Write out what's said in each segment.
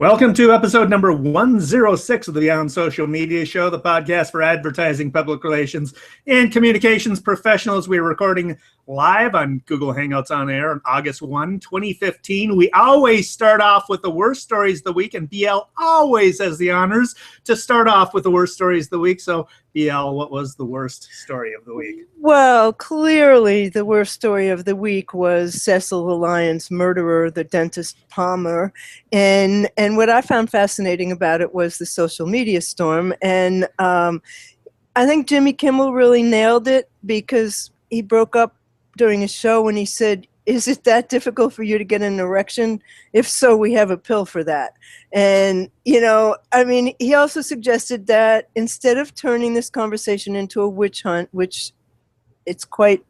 Welcome to episode number 106 of the Beyond Social Media Show, the podcast for advertising, public relations, and communications professionals. We're recording live on Google Hangouts on Air on August 1, 2015. We always start off with the worst stories of the week, and BL always has the honors to start off with the worst stories of the week. So, BL, what was the worst story of the week? Well, clearly the worst story of the week was CecilTheLion's Murderer, the dentist Palmer. And what I found fascinating about it was the social media storm. And I think Jimmy Kimmel really nailed it because he broke up during his show when he said, "Is it that difficult for you to get an erection? If so, we have a pill for that." And, he also suggested that instead of turning this conversation into a witch hunt, which it's quite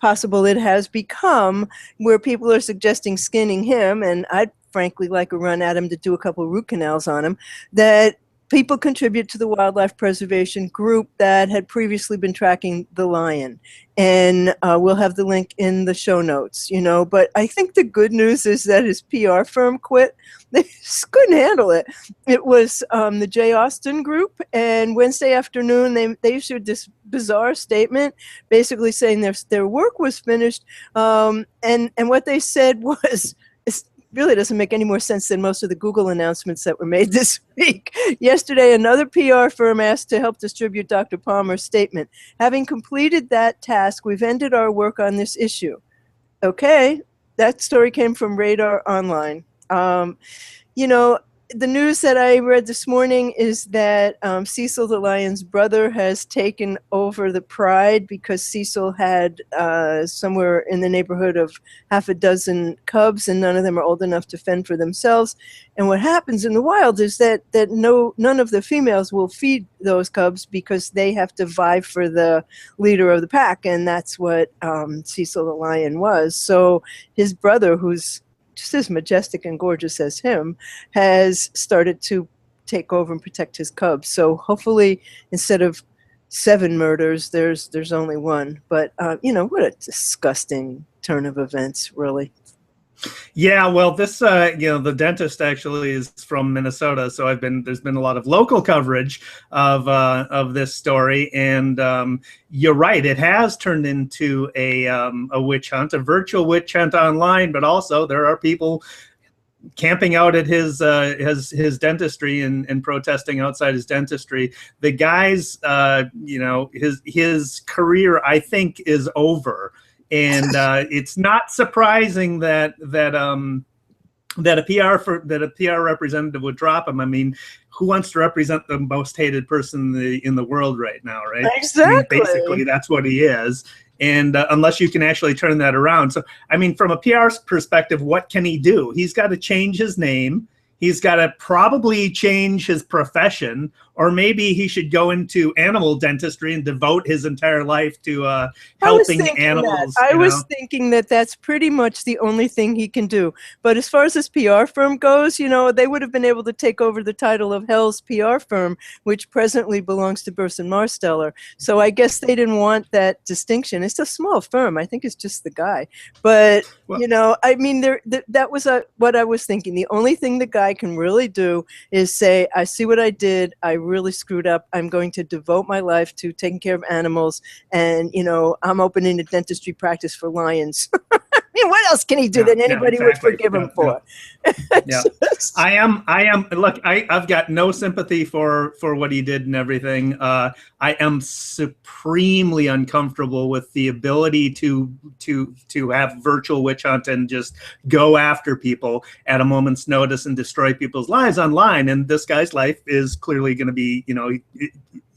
possible it has become, where people are suggesting skinning him, and I'd frankly like a run at him to do a couple root canals on him, that people contribute to the wildlife preservation group that had previously been tracking the lion. And we'll have the link in the show notes, But I think the good news is that his PR firm quit. They just couldn't handle it. It was the J. Austin group, and Wednesday afternoon they issued this bizarre statement basically saying their work was finished. And what they said was, really doesn't make any more sense than most of the Google announcements that were made this week. Yesterday, another PR firm asked to help distribute Dr. Palmer's statement. Having completed that task, we've ended our work on this issue. Okay, that story came from Radar Online. The news that I read this morning is that Cecil the Lion's brother has taken over the pride because Cecil had somewhere in the neighborhood of half a dozen cubs, and none of them are old enough to fend for themselves. And what happens in the wild is that none of the females will feed those cubs because they have to vie for the leader of the pack, and that's what Cecil the Lion was. So his brother, who's just as majestic and gorgeous as him, has started to take over and protect his cubs. So hopefully, instead of 7 murders, there's only 1. But what a disgusting turn of events, really. Yeah, well, this the dentist actually is from Minnesota, so there's been a lot of local coverage of this story, and you're right, it has turned into a witch hunt, a virtual witch hunt online, but also there are people camping out at his dentistry and protesting outside his dentistry. The guy's his career, I think, is over. And it's not surprising that a PR representative would drop him. I mean, who wants to represent the most hated person in the world right now, right? Exactly. I mean, basically, that's what he is. And unless you can actually turn that around. So, I mean, from a PR perspective, what can he do? He's got to change his name. He's got to probably change his profession, or maybe he should go into animal dentistry and devote his entire life to helping animals. I was thinking that that's pretty much the only thing he can do. But as far as this PR firm goes, they would have been able to take over the title of Hell's PR firm, which presently belongs to Boson Marsteller. So I guess they didn't want that distinction. It's a small firm. I think it's just the guy. But, that was what I was thinking. The only thing the guy can really do is say, I see what I did. I really screwed up. I'm going to devote my life to taking care of animals, and I'm opening a dentistry practice for lions. I mean, what else can he do that anybody would forgive him for? Yeah. I am. Look, I've got no sympathy for what he did and everything. I am supremely uncomfortable with the ability to have virtual witch hunt and just go after people at a moment's notice and destroy people's lives online. And this guy's life is clearly going to be,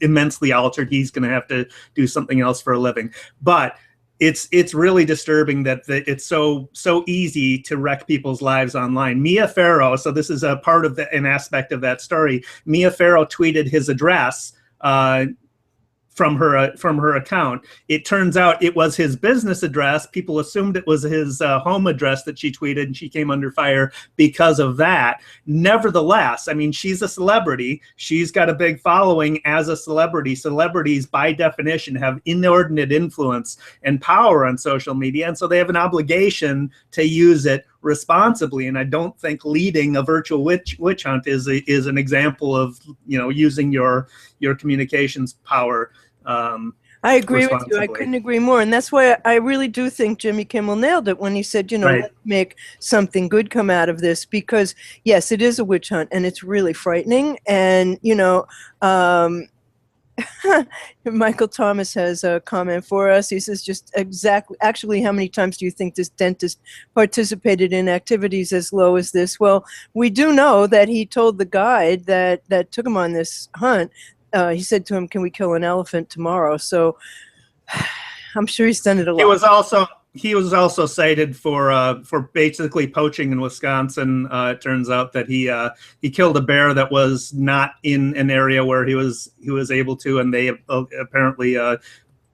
immensely altered. He's going to have to do something else for a living. But it's really disturbing that it's so easy to wreck people's lives online. Mia Farrow, so this is a part of an aspect of that story. Mia Farrow tweeted his address from her account. It turns out it was his business address. People assumed it was his home address that she tweeted, and she came under fire because of that. Nevertheless, I mean, she's a celebrity. She's got a big following as a celebrity. Celebrities, by definition, have inordinate influence and power on social media, and so they have an obligation to use it responsibly. And I don't think leading a virtual witch hunt is an example of, using your communications power. I agree with you. I couldn't agree more. And that's why I really do think Jimmy Kimmel nailed it when he said, Right. Let's make something good come out of this, because yes, it is a witch hunt and it's really frightening. And, Michael Thomas has a comment for us. He says, actually, how many times do you think this dentist participated in activities as low as this? Well, we do know that he told the guide that took him on this hunt, he said to him, "Can we kill an elephant tomorrow?" So I'm sure he's done it a lot. He was also cited for basically poaching in Wisconsin. It turns out that he killed a bear that was not in an area where he was able to, and they apparently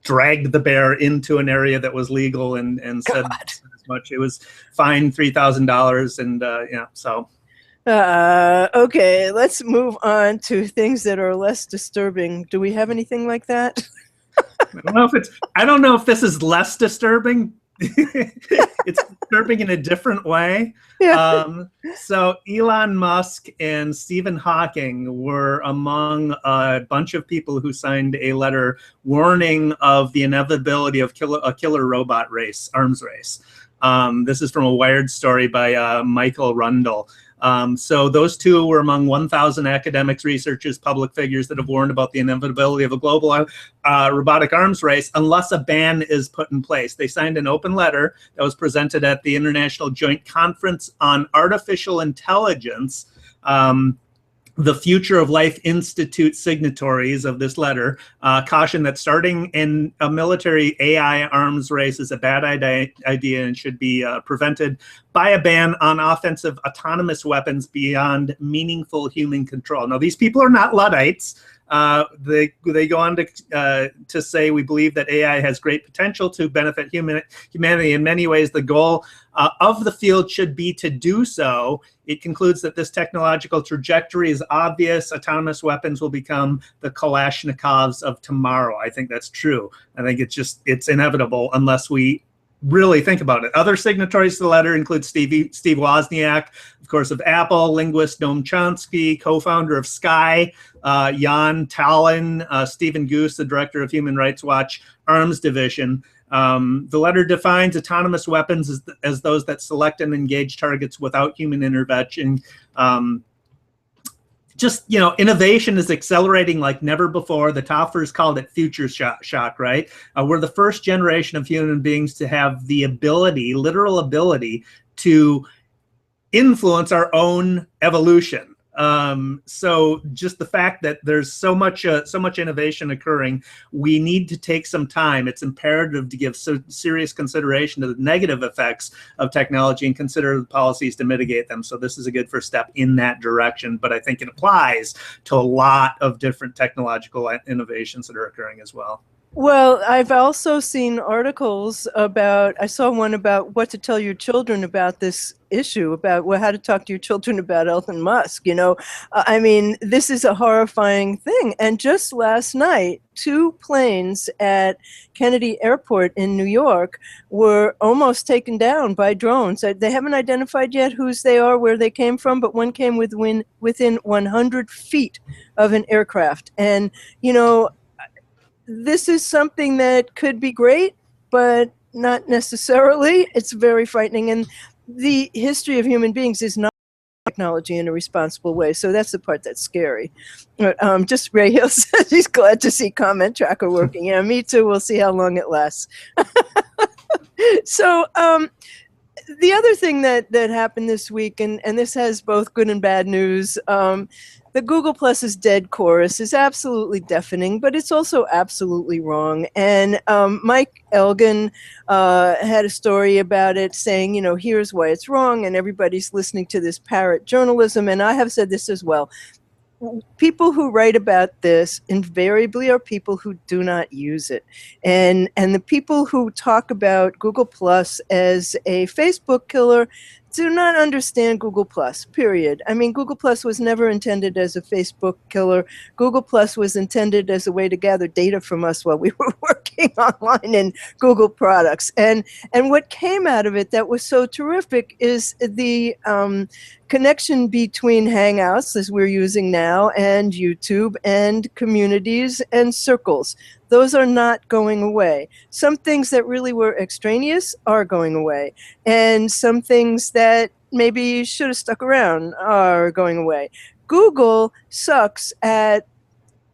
dragged the bear into an area that was legal and said as much. It was fined $3,000, and so. Okay, let's move on to things that are less disturbing. Do we have anything like that? I don't know if this is less disturbing. It's disturbing in a different way. Yeah. So Elon Musk and Stephen Hawking were among a bunch of people who signed a letter warning of the inevitability of a killer robot race, arms race. This is from a Wired story by Michael Rundle. So those two were among 1,000 academics, researchers, public figures that have warned about the inevitability of a global robotic arms race unless a ban is put in place. They signed an open letter that was presented at the International Joint Conference on Artificial Intelligence. The Future of Life Institute signatories of this letter caution that starting in a military AI arms race is a bad idea and should be prevented by a ban on offensive autonomous weapons beyond meaningful human control. Now, these people are not Luddites. They go on to say, we believe that AI has great potential to benefit humanity in many ways. The goal of the field should be to do so. It concludes that this technological trajectory is obvious. Autonomous weapons will become the Kalashnikovs of tomorrow. I think that's true. I think it's inevitable unless we really think about it. Other signatories to the letter include Steve Wozniak, of course, of Apple, linguist Noam Chomsky, co-founder of Sky, Jan Tallinn, Stephen Goose, the director of Human Rights Watch Arms Division. The letter defines autonomous weapons as those that select and engage targets without human intervention. Innovation is accelerating like never before. The Toffers called it future shock, right? We're the first generation of human beings to have the ability, literal ability, to influence our own evolution. So just the fact that there's so much innovation occurring, we need to take some time. It's imperative to give serious consideration to the negative effects of technology and consider the policies to mitigate them. So this is a good first step in that direction, but I think it applies to a lot of different technological innovations that are occurring as well. Well, I've also seen articles I saw one about what to tell your children about this issue, about how to talk to your children about Elon Musk. This is a horrifying thing. And just last night, 2 planes at Kennedy Airport in New York were almost taken down by drones. They haven't identified yet whose they are, where they came from, but one came within 100 feet of an aircraft. And, this is something that could be great, but not necessarily. It's very frightening. And the history of human beings is not technology in a responsible way. So that's the part that's scary. Just Ray Hill says he's glad to see Comment Tracker working. Yeah, me too. We'll see how long it lasts. So the other thing that happened this week, and this has both good and bad news, the Google Plus's dead chorus is absolutely deafening, but it's also absolutely wrong. And Mike Elgin had a story about it saying, here's why it's wrong, and everybody's listening to this parrot journalism. And I have said this as well. People who write about this invariably are people who do not use it. And the people who talk about Google Plus as a Facebook killer, do not understand Google Plus, period. I mean, Google Plus was never intended as a Facebook killer. Google Plus was intended as a way to gather data from us while we were working online in Google products. And what came out of it that was so terrific is the connection between Hangouts, as we're using now, and YouTube, and communities and circles. Those are not going away. Some things that really were extraneous are going away. And some things that maybe should have stuck around are going away. Google sucks at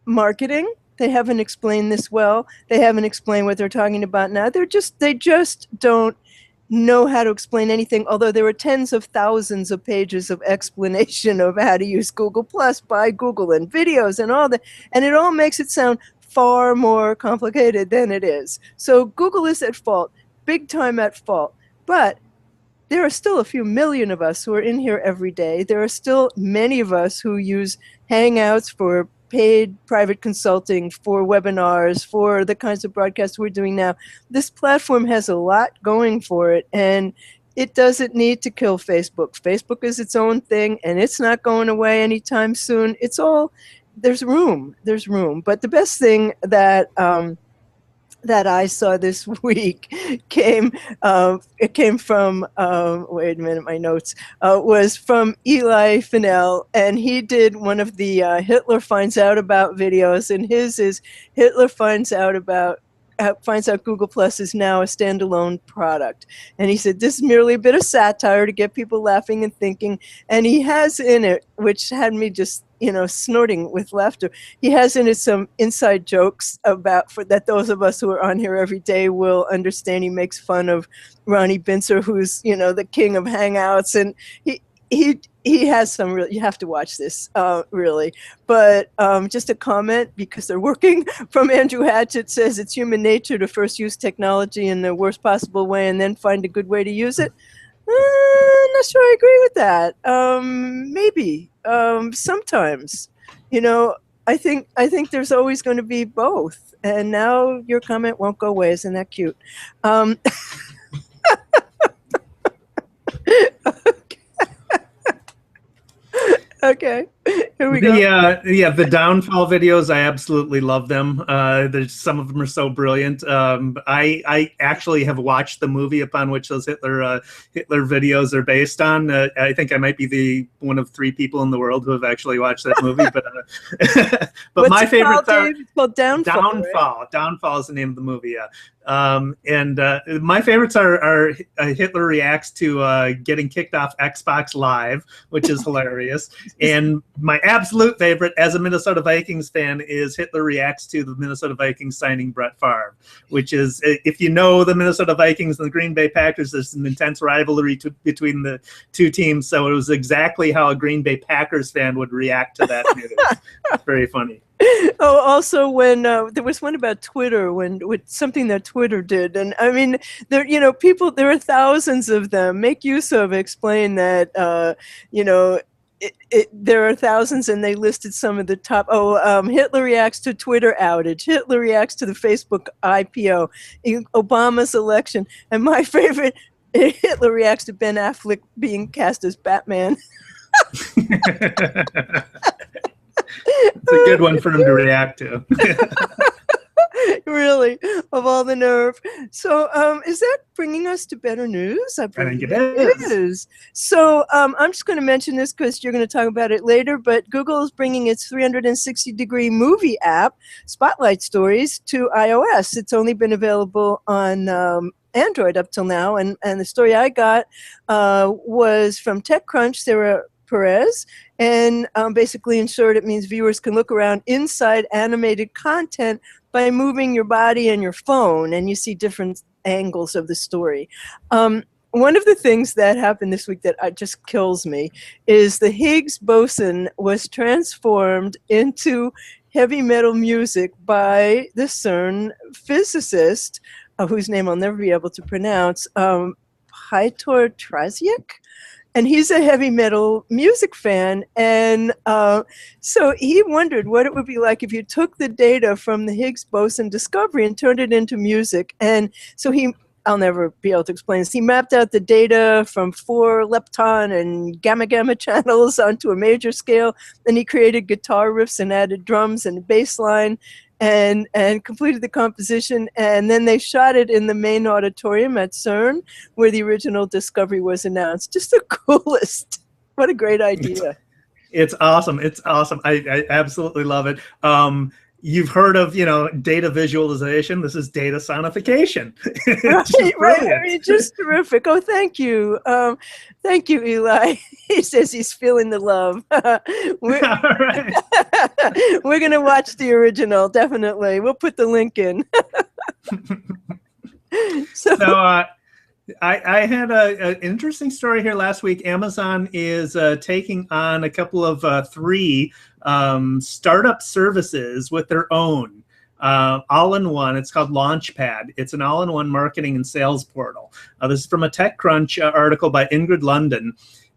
marketing. They haven't explained this well. They haven't explained what they're talking about now. They just don't know how to explain anything, although there are tens of thousands of pages of explanation of how to use Google Plus by Google and videos and all that. And it all makes it sound far more complicated than it is. So Google is at fault, big time at fault. But there are still a few million of us who are in here every day. There are still many of us who use Hangouts for paid private consulting, for webinars, for the kinds of broadcasts we're doing now. This platform has a lot going for it, and it doesn't need to kill Facebook. Facebook is its own thing, and it's not going away anytime soon. It's all, there's room. But the best thing that that I saw this week came from wait a minute, my notes was from Eli Fennell, and he did one of the Hitler finds out about videos, and his is Hitler finds out Google Plus is now a standalone product. And he said, this is merely a bit of satire to get people laughing and thinking. And he has in it, which had me just, snorting with laughter, he has in it some inside jokes that those of us who are on here every day will understand. He makes fun of Ronnie Binzer, who's, the king of Hangouts. And he has some real, you have to watch this, really. But just a comment, because they're working, from Andrew Hatchett, says it's human nature to first use technology in the worst possible way and then find a good way to use it. I'm not sure I agree with that. Maybe sometimes, I think there's always going to be both. And now your comment won't go away. Isn't that cute? Okay, here we go. The downfall videos, I absolutely love them. There's some of them are so brilliant. I actually have watched the movie upon which those Hitler videos are based on. I think I might be one of 3 people in the world who have actually watched that movie. But my favorites are Downfall. Right? Downfall is the name of the movie. Yeah. My favorites are Hitler reacts to getting kicked off Xbox Live, which is hilarious. And my absolute favorite, as a Minnesota Vikings fan, is Hitler reacts to the Minnesota Vikings signing Brett Favre, which is, if you know the Minnesota Vikings and the Green Bay Packers, there's an intense rivalry between the two teams. So it was exactly how a Green Bay Packers fan would react to that news. Very funny. Oh, also when there was one about Twitter, with something that Twitter did, and I mean, there are thousands of them. Make use of, explain that there are thousands, and they listed some of the top. Hitler reacts to Twitter outage. Hitler reacts to the Facebook IPO. Obama's election, and my favorite, Hitler reacts to Ben Affleck being cast as Batman. It's a good one for him to react to. Really, of all the nerve. So is that bringing us to better news? I think it is. So I'm just going to mention this because you're going to talk about it later, but Google is bringing its 360-degree movie app, Spotlight Stories, to iOS. It's only been available on Android up till now, and the story I got was from TechCrunch, Sarah Perez, and basically, in short, it means viewers can look around inside animated content by moving your body and your phone, and you see different angles of the story. One of the things that happened this week that just kills me is the Higgs boson was transformed into heavy metal music by the CERN physicist, whose name I'll never be able to pronounce, Pyotr Traziak. And he's a heavy metal music fan, and so he wondered what it would be like if you took the data from the Higgs boson discovery and turned it into music. And so he I'll never be able to explain this. He mapped out the data from 4 lepton and gamma channels onto a major scale. Then he created guitar riffs and added drums and bass line and completed the composition. And then they shot it in the main auditorium at CERN, where the original discovery was announced. Just the coolest. What a great idea. It's awesome. It's awesome. I absolutely love it. You've heard of, data visualization. This is data sonification. Right. I mean, just terrific. Oh, thank you. Thank you, Eli. He says he's feeling the love. We're going to watch the original, definitely. We'll put the link in. So I had an interesting story here last week. Amazon is taking on a couple of 3 startup services with their own all-in-one. It's called Launchpad. It's an all-in-one marketing and sales portal. This is from a TechCrunch article by Ingrid London.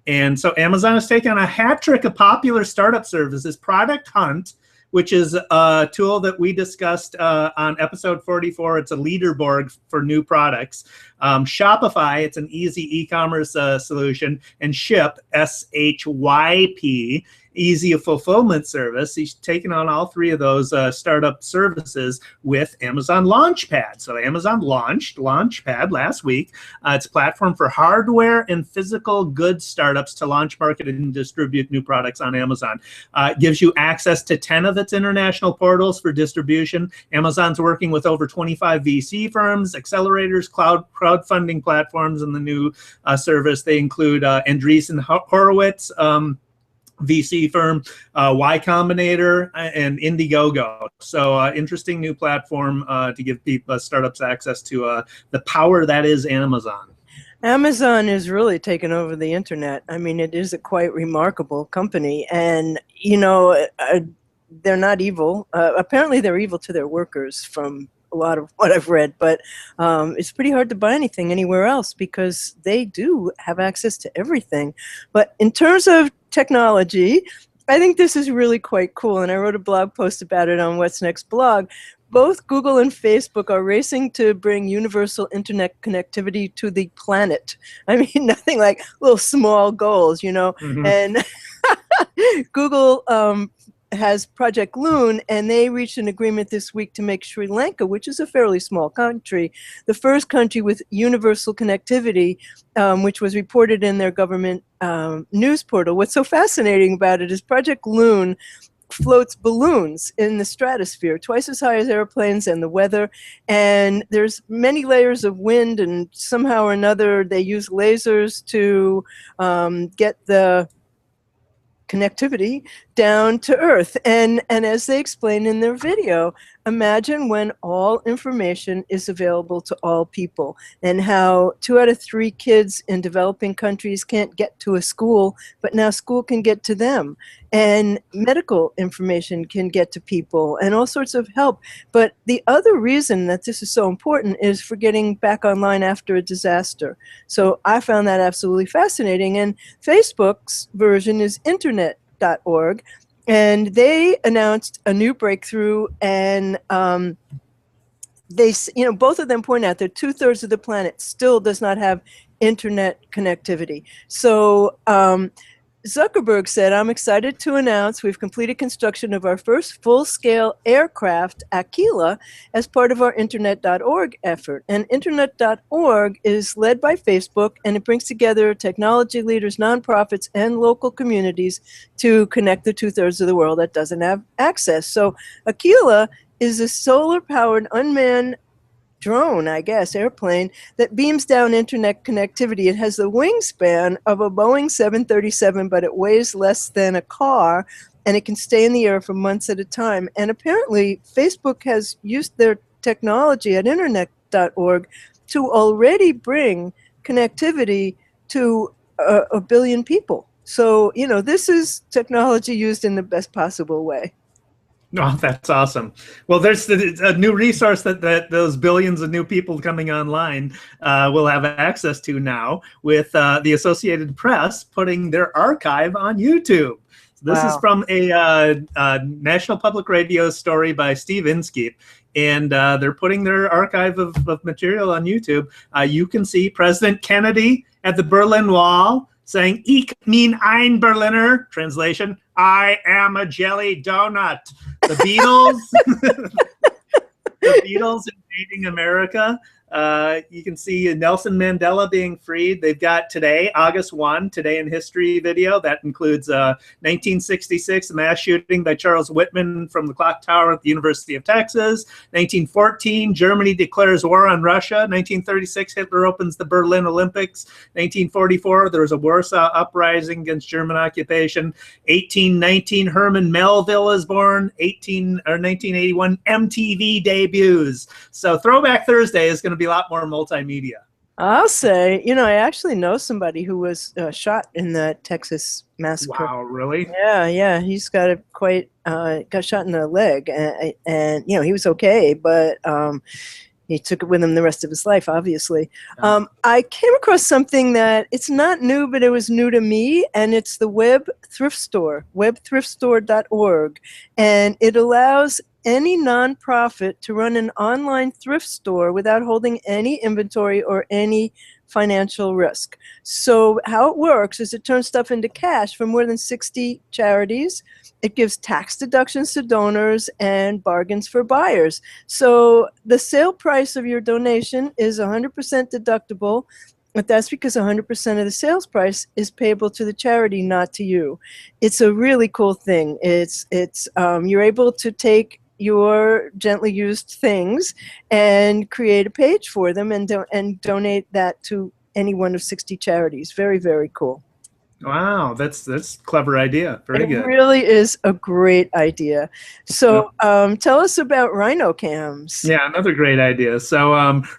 And so Amazon has taken a hat trick of popular startup services: Product Hunt, which is a tool that we discussed on episode 44. It's a leaderboard for new products. Shopify, it's an easy e-commerce solution. And Ship, SHYP, easy fulfillment service. He's taken on all 3 of those startup services with Amazon Launchpad. So Amazon launched Launchpad last week. It's a platform for hardware and physical goods startups to launch, market, and distribute new products on Amazon. It gives you access to 10 of its international portals for distribution. Amazon's working with over 25 VC firms, accelerators, crowdfunding platforms in the new service. They include Andreessen Horowitz, VC firm, Y Combinator, and Indiegogo. So interesting new platform to give people startups access to the power that is Amazon. Amazon is really taken over the internet. I mean, it is a quite remarkable company. And, they're not evil. Apparently, they're evil to their workers from a lot of what I've read. But it's pretty hard to buy anything anywhere else because they do have access to everything. But in terms of technology, I think this is really quite cool. And I wrote a blog post about it on What's Next blog. Both Google and Facebook are racing to bring universal internet connectivity to the planet. I mean, nothing like little small goals, Mm-hmm. And Google has Project Loon, and they reached an agreement this week to make Sri Lanka, which is a fairly small country, the first country with universal connectivity, which was reported in their government news portal. What's so fascinating about it is Project Loon floats balloons in the stratosphere, twice as high as airplanes and the weather. And there's many layers of wind, and somehow or another they use lasers to get the connectivity down to Earth. And as they explain in their video, imagine when all information is available to all people, and how 2 out of 3 kids in developing countries can't get to a school, but now school can get to them. And medical information can get to people and all sorts of help. But the other reason that this is so important is for getting back online after a disaster. So I found that absolutely fascinating. And Facebook's version is internet.org. And they announced a new breakthrough, and they, both of them point out that 2/3 of the planet still does not have internet connectivity. So Zuckerberg said, "I'm excited to announce we've completed construction of our first full-scale aircraft, Aquila, as part of our Internet.org effort." And Internet.org is led by Facebook, and it brings together technology leaders, nonprofits, and local communities to connect the 2/3 of the world that doesn't have access. So Aquila is a solar-powered unmanned drone, I guess, airplane that beams down internet connectivity. It has the wingspan of a Boeing 737, but it weighs less than a car, and it can stay in the air for months at a time. And apparently, Facebook has used their technology at Internet.org to already bring connectivity to a billion people. So, this is technology used in the best possible way. Oh, that's awesome. Well, there's a new resource that those billions of new people coming online will have access to now, with the Associated Press putting their archive on YouTube. This is Wow. from a National Public Radio story by Steve Inskeep. And they're putting their archive of material on YouTube. You can see President Kennedy at the Berlin Wall saying, "Ich bin ein Berliner." Translation, "I am a jelly donut." The Beatles, the Beatles invading America. You can see Nelson Mandela being freed. They've got today, August 1, Today in History video. That includes 1966, mass shooting by Charles Whitman from the clock tower at the University of Texas. 1914, Germany declares war on Russia. 1936, Hitler opens the Berlin Olympics. 1944, there was a Warsaw uprising against German occupation. 1819, Herman Melville is born. 1981, MTV debuts. So Throwback Thursday is going to be a lot more multimedia. I'll say, I actually know somebody who was shot in that Texas massacre. Wow, really? Yeah. He's got got shot in the leg, and he was okay, but he took it with him the rest of his life, obviously. Yeah. I came across something that it's not new, but it was new to me, and it's the Web Thrift Store, webthriftstore.org, and it allows any nonprofit to run an online thrift store without holding any inventory or any financial risk. So how it works is it turns stuff into cash for more than 60 charities. It gives tax deductions to donors and bargains for buyers. So the sale price of your donation is 100% deductible, but that's because 100% of the sales price is payable to the charity, not to you. It's a really cool thing. You're able to take your gently used things and create a page for them and donate that to any one of 60 charities. Very, very cool. Wow, that's a clever idea. Very good. It really is a great idea. So tell us about RhinoCams. Yeah, another great idea. So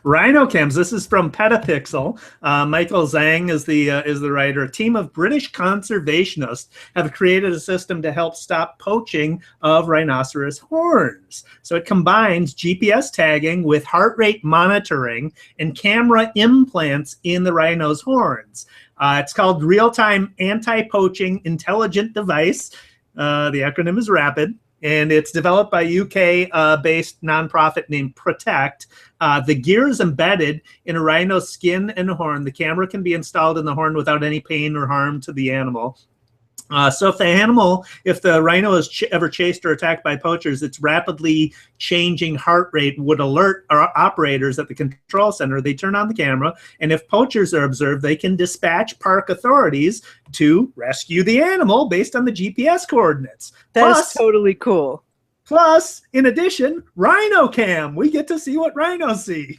RhinoCams, this is from Petapixel. Michael Zhang is the writer. A team of British conservationists have created a system to help stop poaching of rhinoceros horns. So it combines GPS tagging with heart rate monitoring and camera implants in the rhino's horns. It's called Real-Time Anti-Poaching Intelligent Device. The acronym is RAPID, and it's developed by UK-based nonprofit named Protect. The gear is embedded in a rhino's skin and horn. The camera can be installed in the horn without any pain or harm to the animal. So if the rhino is ever chased or attacked by poachers, its rapidly changing heart rate would alert our operators at the control center. They turn on the camera, and if poachers are observed, they can dispatch park authorities to rescue the animal based on the GPS coordinates. That's totally cool. Plus, in addition, RhinoCam. We get to see what rhinos see.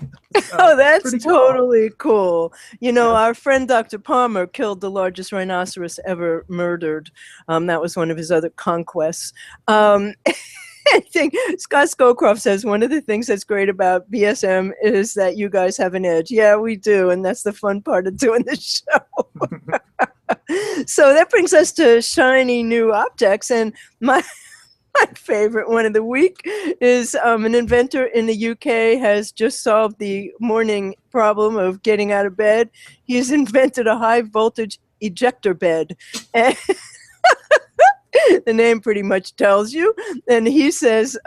Oh, that's totally cool. Our friend Dr. Palmer killed the largest rhinoceros ever murdered. That was one of his other conquests. I think Scott Scowcroft says one of the things that's great about BSM is that you guys have an edge. Yeah, we do, and that's the fun part of doing this show. So that brings us to shiny new objects, and my favorite one of the week is an inventor in the UK has just solved the morning problem of getting out of bed. He's invented a high voltage ejector bed. And the name pretty much tells you. And he says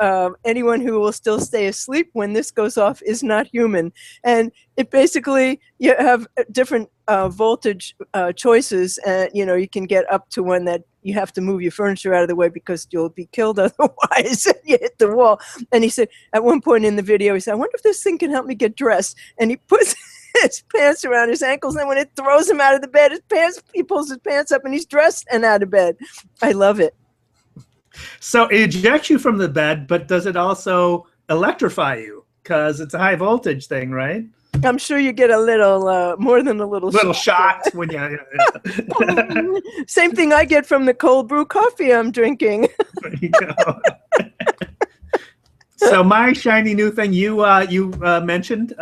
anyone who will still stay asleep when this goes off is not human. And it basically, you have different voltage choices. You can get up to one that you have to move your furniture out of the way because you'll be killed otherwise. You hit the wall. And he said, at one point in the video, he said, I wonder if this thing can help me get dressed. And he puts his pants around his ankles, and when it throws him out of the bed, he pulls his pants up and he's dressed and out of bed. I love it. So it ejects you from the bed, but does it also electrify you? Because it's a high voltage thing, right? I'm sure you get a little, more than a little shot when you. Same thing I get from the cold brew coffee I'm drinking. There you go. So my shiny new thing, you mentioned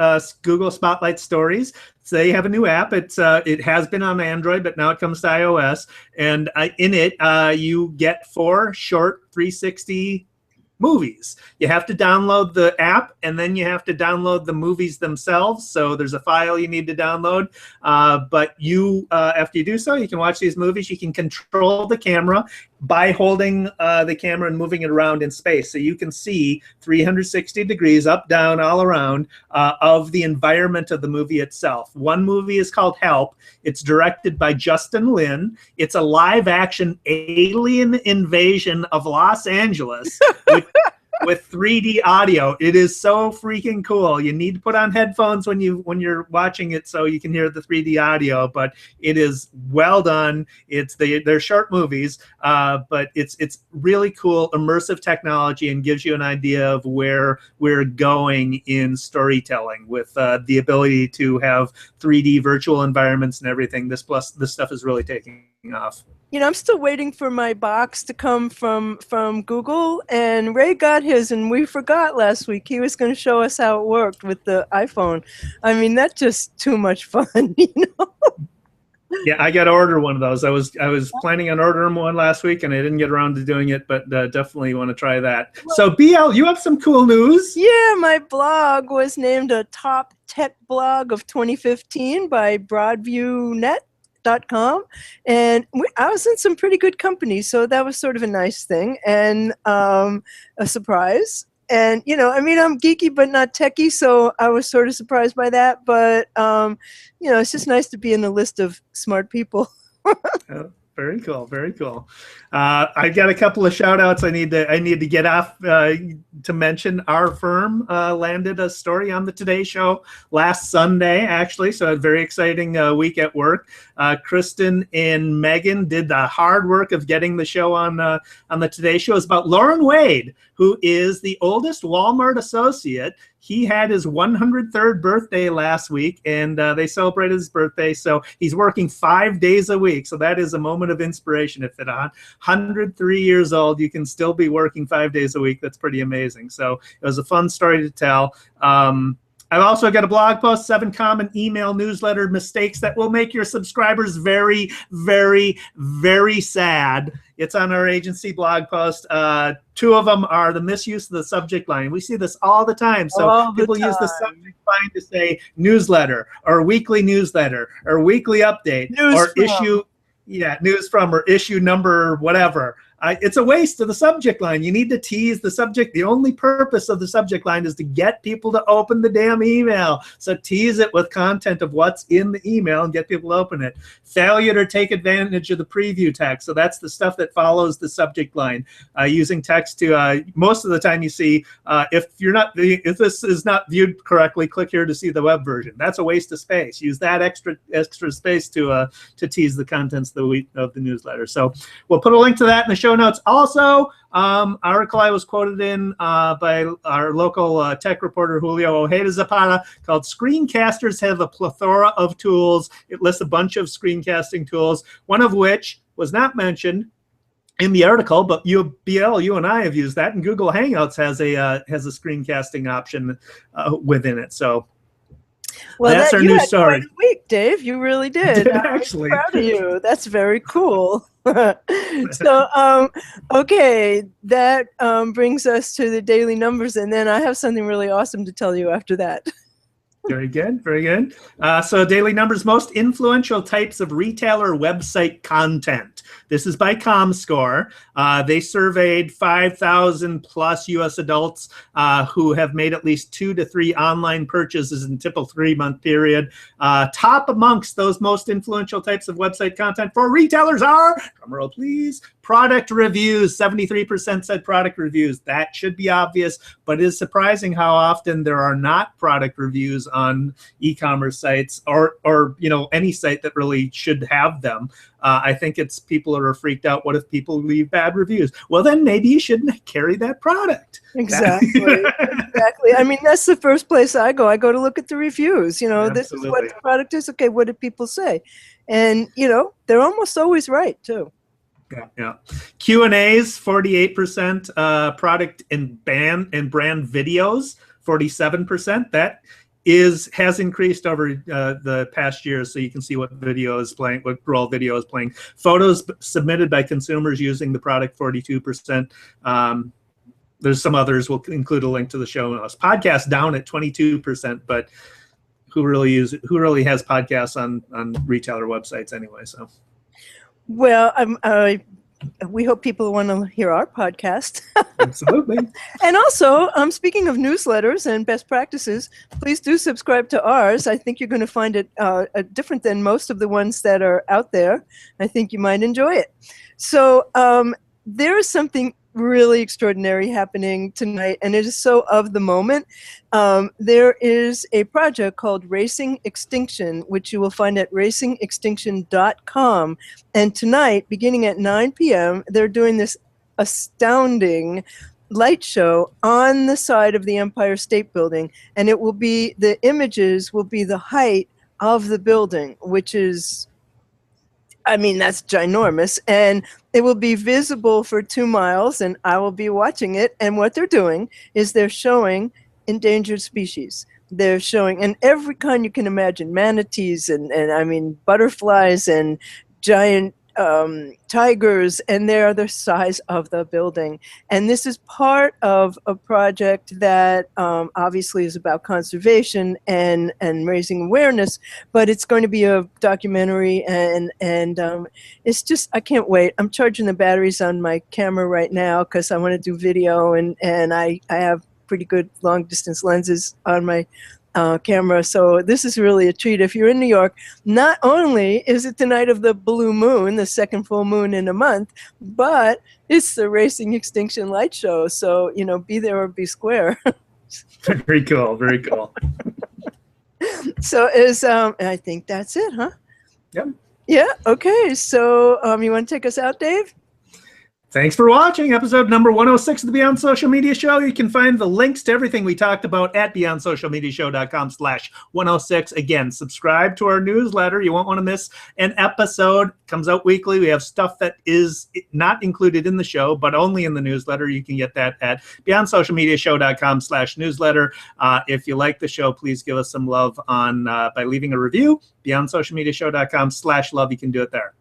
Google Spotlight Stories. So they have a new app. It has been on Android, but now it comes to iOS. And in it, you get 4 short 360 movies. You have to download the app, and then you have to download the movies themselves. So there's a file you need to download. But after you do so, you can watch these movies. You can control the camera, by holding the camera and moving it around in space. So you can see 360 degrees up, down, all around of the environment of the movie itself. One movie is called Help. It's directed by Justin Lin. It's a live action alien invasion of Los Angeles with 3D audio. It is so freaking cool. You need to put on headphones when you're watching it so you can hear the 3D audio, but it is well done. They're short movies, but it's really cool, immersive technology, and gives you an idea of where we're going in storytelling with the ability to have 3D virtual environments and everything. This stuff is really taking off. You know, I'm still waiting for my box to come from Google, and Ray got his, and we forgot last week. He was going to show us how it worked with the iPhone. I mean, that's just too much fun, you know? Yeah, I got to order one of those. I was planning on ordering one last week, and I didn't get around to doing it, but definitely want to try that. So, BL, you have some cool news. Yeah, my blog was named a top tech blog of 2015 by BroadviewNet.com, and I was in some pretty good company, so that was sort of a nice thing and a surprise. And, you know, I mean, I'm geeky but not techie, so I was sort of surprised by that. But, you know, it's just nice to be in the list of smart people. Oh, very cool, very cool. I've got a couple of shout outs I need to get off to mention. Our firm landed a story on the Today Show last Sunday, actually, so a very exciting week at work. Kristen and Megan did the hard work of getting the show on the Today Show. It's about Lauren Wade, who is the oldest Walmart associate. He had his 103rd birthday last week, and they celebrated his birthday. So he's working 5 days a week. So that is a moment of inspiration. If at 103 years old, you can still be working 5 days a week. That's pretty amazing. So it was a fun story to tell. I've also got a blog post, 7 common email newsletter mistakes that will make your subscribers very, very, very sad. It's on our agency blog post. 2 of them are the misuse of the subject line. We see this all the time. So people use the subject line to say newsletter or weekly newsletter or weekly update news from or issue number, whatever. It's a waste of the subject line. You need to tease the subject. The only purpose of the subject line is to get people to open the damn email. So tease it with content of what's in the email and get people to open it. Failure to take advantage of the preview text. So that's the stuff that follows the subject line. Using text to most of the time you see if this is not viewed correctly, click here to see the web version. That's a waste of space. Use that extra space to tease the contents of the newsletter. So we'll put a link to that in the show notes. Also, article I was quoted in by our local tech reporter Julio Ojeda Zapata called "Screencasters Have a Plethora of Tools." It lists a bunch of screencasting tools, one of which was not mentioned in the article, but you and I have used that, and Google Hangouts has a screencasting option within it. So. Well, that's our new story. Quite a week, Dave. You really did. Actually, I'm proud of you. That's very cool. So, okay, that brings us to the daily numbers, and then I have something really awesome to tell you after that. Very good, very good. So daily numbers, most influential types of retailer website content. This is by ComScore. They surveyed 5,000 plus U.S. adults who have made at least 2 to 3 online purchases in a typical 3-month period. Top amongst those most influential types of website content for retailers are, drumroll please, product reviews. 73% said product reviews. That should be obvious, but it is surprising how often there are not product reviews on e-commerce sites or any site that really should have them. I think it's people that are freaked out. What if people leave bad reviews? Well, then maybe you shouldn't carry that product. Exactly. Exactly. I mean, that's the first place I go. I go to look at the reviews. You know, Absolutely. This is what the product is. Okay, what did people say? And, they're almost always right, too. Yeah. Q&As, 48%. Product and brand videos, 47%. That has increased over the past year, so you can see what video is playing, what role video is playing. Photos submitted by consumers using the product, 42%. There's some others. We'll include a link to the show notes. Podcast down at 22%, but who really has podcasts on retailer websites anyway? So. Well, I we hope people want to hear our podcast. Absolutely. And also, speaking of newsletters and best practices, please do subscribe to ours. I think you're going to find it different than most of the ones that are out there. I think you might enjoy it. So there is something really extraordinary happening tonight, and it is so of the moment. There is a project called Racing Extinction, which you will find at racingextinction.com. And tonight, beginning at 9 p.m., they're doing this astounding light show on the side of the Empire State Building, and it will be, the images will be the height of the building, which is, I mean, that's ginormous, and it will be visible for 2 miles, and I will be watching it. And what they're doing is they're showing endangered species. They're showing, and every kind you can imagine, manatees and I mean, butterflies and giant tigers, and they're the size of the building. And this is part of a project that obviously is about conservation and raising awareness, but it's going to be a documentary, and it's just, I can't wait. I'm charging the batteries on my camera right now because I want to do video, and I have pretty good long distance lenses on my camera. So this is really a treat. If you're in New York, not only is it the night of the blue moon, the second full moon in a month, but it's the Racing Extinction light show. So, you know, be there or be square. Very cool. Very cool. So I think that's it, huh? Yep. Yeah. Okay. So you want to take us out, Dave? Thanks for watching episode number 106 of the Beyond Social Media Show. You can find the links to everything we talked about at beyondsocialmediashow.com/106. Again, subscribe to our newsletter. You won't want to miss an episode. It comes out weekly. We have stuff that is not included in the show, but only in the newsletter. You can get that at beyondsocialmediashow.com/newsletter. If you like the show, please give us some love by leaving a review. Beyondsocialmediashow.com/love. You can do it there.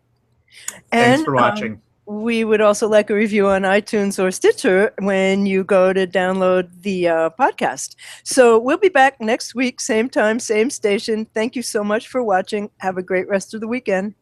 Thanks for watching. We would also like a review on iTunes or Stitcher when you go to download the podcast. So we'll be back next week, same time, same station. Thank you so much for watching. Have a great rest of the weekend.